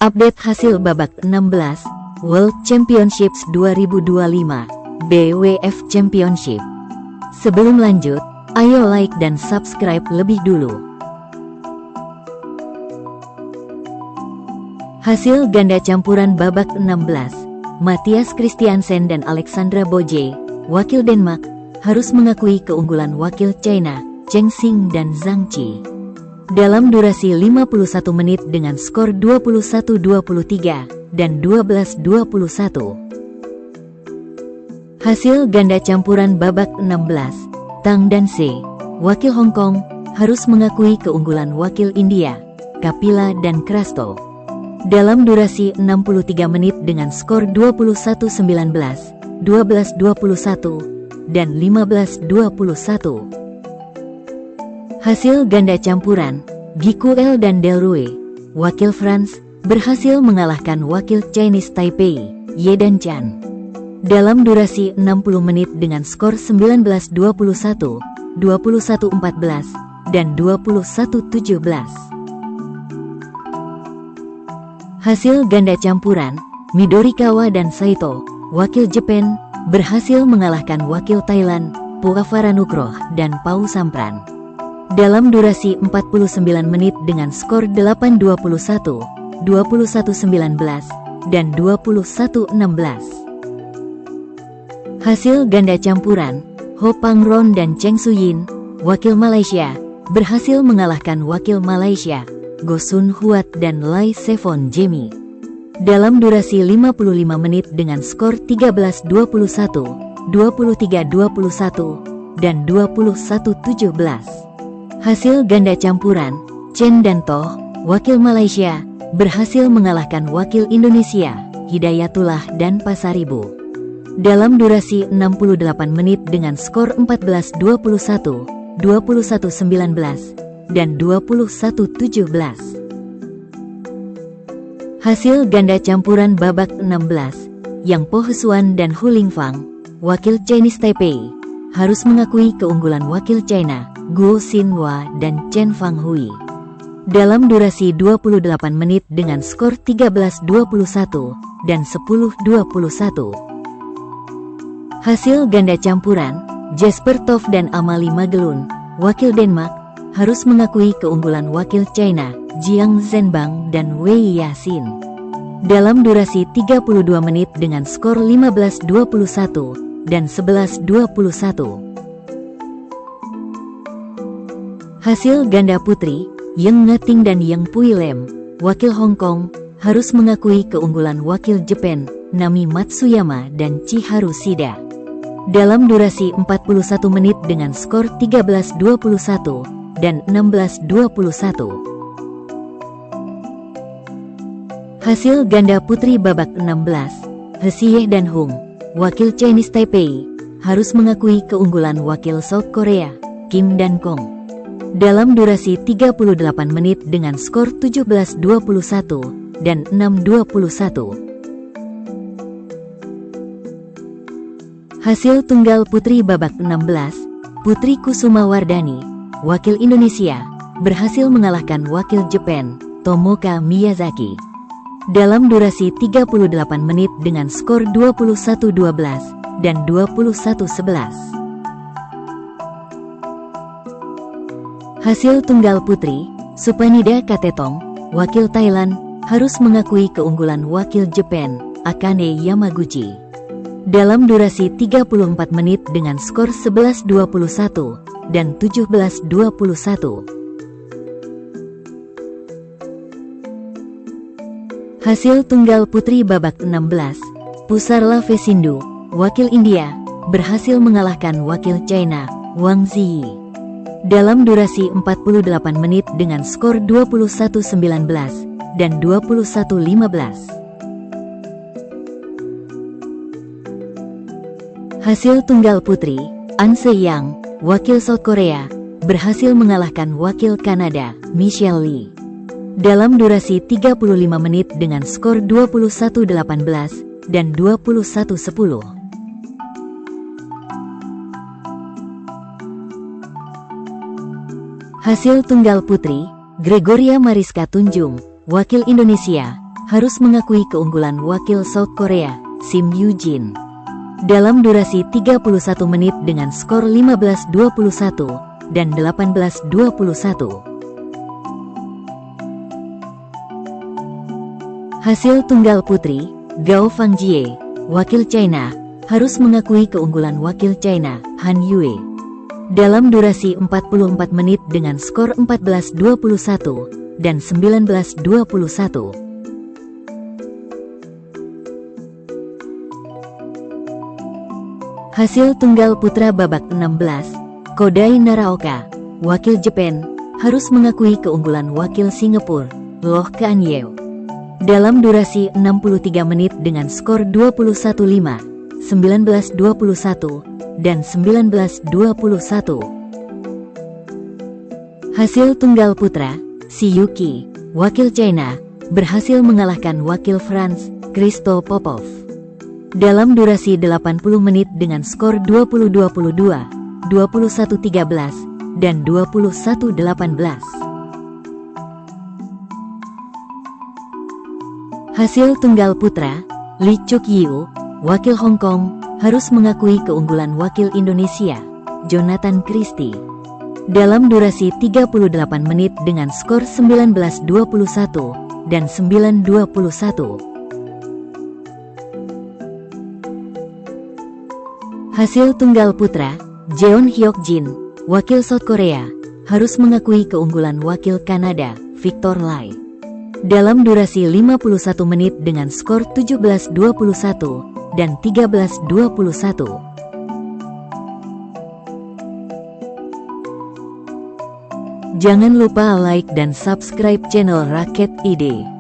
Update hasil babak 16 World Championships 2025 BWF Championship. Sebelum lanjut, ayo like dan subscribe lebih dulu. Hasil ganda campuran babak 16, Mathias Christiansen dan Alexandra Boje, wakil Denmark, harus mengakui keunggulan wakil China, Cheng Xing dan Zhang Qi. Dalam durasi 51 menit dengan skor 21-23 dan 12-21. Hasil ganda campuran babak 16, Tang dan Se, wakil Hong Kong, harus mengakui keunggulan wakil India, Kapila dan Crasto. Dalam durasi 63 menit dengan skor 21-19, 12-21, dan 15-21. Hasil ganda campuran, Guicuel dan Delrue, wakil France, berhasil mengalahkan wakil Chinese Taipei, Ye dan Chan. Dalam durasi 60 menit dengan skor 19-21, 21-14, dan 21-17. Hasil ganda campuran, Midorikawa dan Saito, wakil Jepang, berhasil mengalahkan wakil Thailand, Puavaranukroh dan Pau Sampran. Dalam durasi 49 menit dengan skor 8-21, 21-19, dan 21-16. Hasil ganda campuran, Ho Pangron dan Cheng Suyin, wakil Malaysia, berhasil mengalahkan wakil Malaysia, Go Sun Huat dan Lai Sevon Jemi. Dalam durasi 55 menit dengan skor 13-21, 23-21, dan 21-17. Hasil ganda campuran, Chen dan Toh, wakil Malaysia, berhasil mengalahkan wakil Indonesia, Hidayatullah dan Pasaribu. Dalam durasi 68 menit dengan skor 14-21, 21-19, dan 21-17. Hasil ganda campuran babak 16, Yang Po Hesuan dan Hu Lingfang, wakil Chinese Taipei, harus mengakui keunggulan wakil China, Guo Xinhua dan Chen Fanghui. Dalam durasi 28 menit dengan skor 13-21 dan 10-21. Hasil ganda campuran, Jesper Toft dan Amalie Magelun, wakil Denmark, harus mengakui keunggulan wakil China, Jiang Zhenbang dan Wei Yaxin. Dalam durasi 32 menit dengan skor 15-21 dan 11-21. Hasil ganda putri, Yang Ngating dan Yang Pui Lem, wakil Hong Kong, harus mengakui keunggulan wakil Jepang, Nami Matsuyama dan Chiharu Shida. Dalam durasi 41 menit dengan skor 13-21 dan 16-21. Hasil ganda putri babak 16, He Xie dan Hung, wakil Chinese Taipei, harus mengakui keunggulan wakil South Korea, Kim dan Kong. Dalam durasi 38 menit dengan skor 17-21 dan 6-21. Hasil tunggal putri babak 16, Putri Kusuma Wardani, wakil Indonesia, berhasil mengalahkan wakil Jepang, Tomoka Miyazaki. Dalam durasi 38 menit dengan skor 21-12 dan 21-11. Hasil tunggal putri, Supanida Katetong, wakil Thailand, harus mengakui keunggulan wakil Jepang, Akane Yamaguchi. Dalam durasi 34 menit dengan skor 11-21 dan 17-21. Hasil tunggal putri babak 16, Pusarla Vesindu, wakil India, berhasil mengalahkan wakil China, Wang Ziyi. Dalam durasi 48 menit dengan skor 21-19 dan 21-15. Hasil tunggal putri, An Se Yang, wakil South Korea, berhasil mengalahkan wakil Kanada, Michelle Lee. Dalam durasi 35 menit dengan skor 21-18 dan 21-10. Hasil tunggal putri, Gregoria Mariska Tunjung, wakil Indonesia, harus mengakui keunggulan wakil South Korea, Sim Yoo-jin. Dalam durasi 31 menit dengan skor 15-21 dan 18-21. Hasil tunggal putri, Gao Fangjie, wakil China, harus mengakui keunggulan wakil China, Han Yue. Dalam durasi 44 menit dengan skor 14-21 dan 19-21. Hasil tunggal putra babak 16, Kodai Naraoka, wakil Jepang, harus mengakui keunggulan wakil Singapura, Loh Kan Yew. Dalam durasi 63 menit dengan skor 21-5, 19-21, dan 19-21. Hasil tunggal putra, Si Yuki, wakil China, berhasil mengalahkan wakil France, Christo Popov. Dalam durasi 80 menit dengan skor 20-22, 21-13, dan 21-18. Hasil tunggal putra, Lee Chuk Yiu, wakil Hong Kong, harus mengakui keunggulan wakil Indonesia, Jonathan Christie. Dalam durasi 38 menit dengan skor 19-21 dan 9-21. Hasil tunggal putra, Jeon Hyuk Jin, wakil South Korea, harus mengakui keunggulan wakil Kanada, Victor Lai. Dalam durasi 51 menit dengan skor 17-21 dan 13-21. Jangan lupa like dan subscribe channel Raket ID.